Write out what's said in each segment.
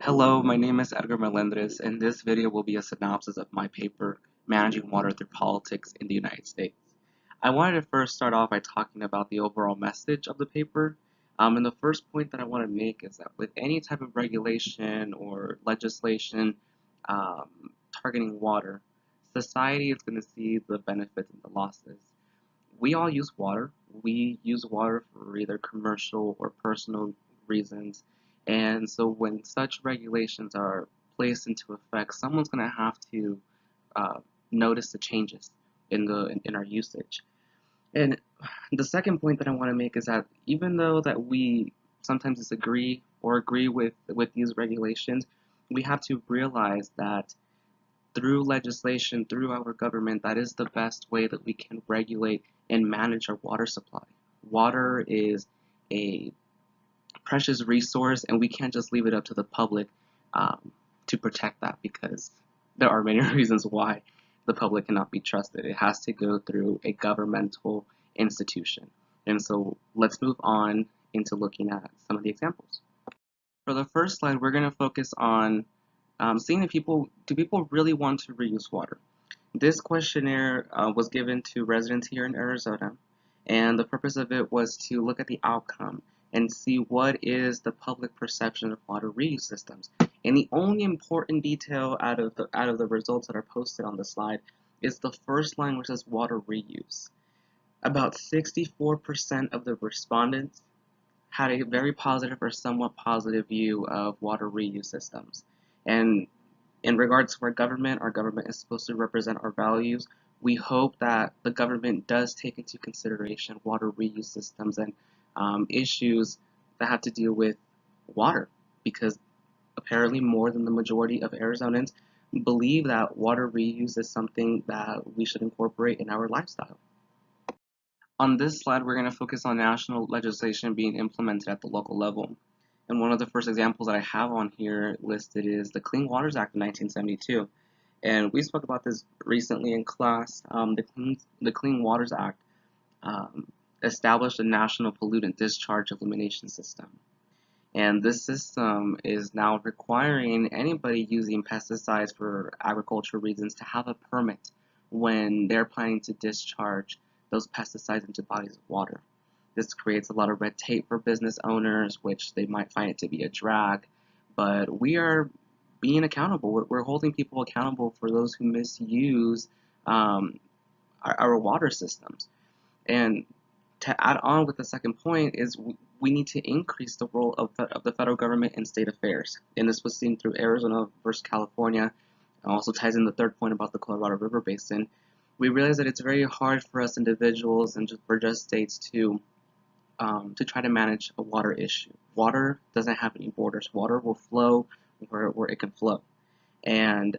Hello, my name is Edgar Melendres, and this video will be a synopsis of my paper, Managing Water Through Politics in the United States. I wanted to first start off by talking about the overall message of the paper. And the first point that I want to make is that with any type of regulation or legislation targeting water, society is going to see the benefits and the losses. We all use water. We use water for either commercial or personal reasons. And so when such regulations are placed into effect, someone's going to have to uh, notice the changes in our usage. And the second point that I want to make is that even though that we sometimes disagree or agree with these regulations, we have to realize that through legislation, through our government, that is the best way that we can regulate and manage our water supply. Water is a precious resource, and we can't just leave it up to the public to protect that because there are many reasons why the public cannot be trusted. It has to go through a governmental institution. And so let's move on into looking at some of the examples. For the first slide, we're going to focus on seeing if do people really want to reuse water? This questionnaire was given to residents here in Arizona, and the purpose of it was to look at the outcome and see what is the public perception of water reuse systems. And the only important detail out of the results that are posted on the slide is the first line, which says water reuse. About 64% of the respondents had a very positive or somewhat positive view of water reuse systems. And in regards to our government is supposed to represent our values. We hope that the government does take into consideration water reuse systems and issues that have to deal with water, because apparently more than the majority of Arizonans believe that water reuse is something that we should incorporate in our lifestyle. On this slide, we're going to focus on national legislation being implemented at the local level. And one of the first examples that I have on here listed is the Clean Waters Act of 1972. And we spoke about this recently in class. The Clean Waters Act established a national pollutant discharge elimination system. And this system is now requiring anybody using pesticides for agricultural reasons to have a permit when they're planning to discharge those pesticides into bodies of water. This creates a lot of red tape for business owners, which they might find it to be a drag, but we are being accountable. We're holding people accountable for those who misuse our water systems. And to add on with the second point is we need to increase the role of the federal government in state affairs. And this was seen through Arizona versus California. It also ties in the third point about the Colorado River Basin. We realize that it's very hard for us individuals and for just states to try to manage a water issue. Water doesn't have any borders. Water will flow where it can flow. And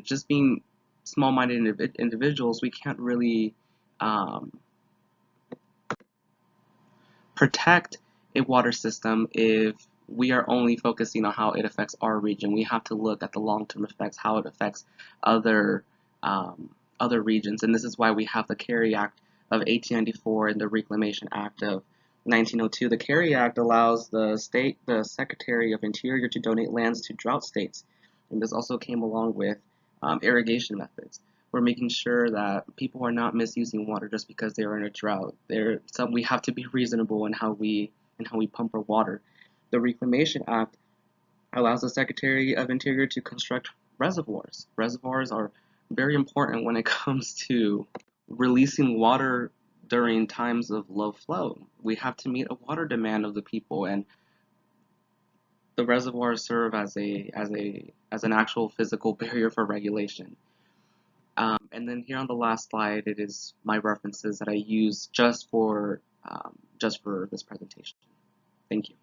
just being small-minded individuals, we can't really um, protect a water system if we are only focusing on how it affects our region. We have to look at the long-term effects, how it affects other other regions, and this is why we have the Carry Act of 1894 and the Reclamation Act of 1902. The Carry Act allows the Secretary of Interior to donate lands to drought states, and this also came along with irrigation methods. We're making sure that people are not misusing water just because they are in a drought. We have to be reasonable in how we pump our water. The Reclamation Act allows the Secretary of Interior to construct reservoirs. Reservoirs are very important when it comes to releasing water during times of low flow. We have to meet a water demand of the people, and the reservoirs serve as an actual physical barrier for regulation. And then here on the last slide, it is my references that I use just for this presentation. Thank you.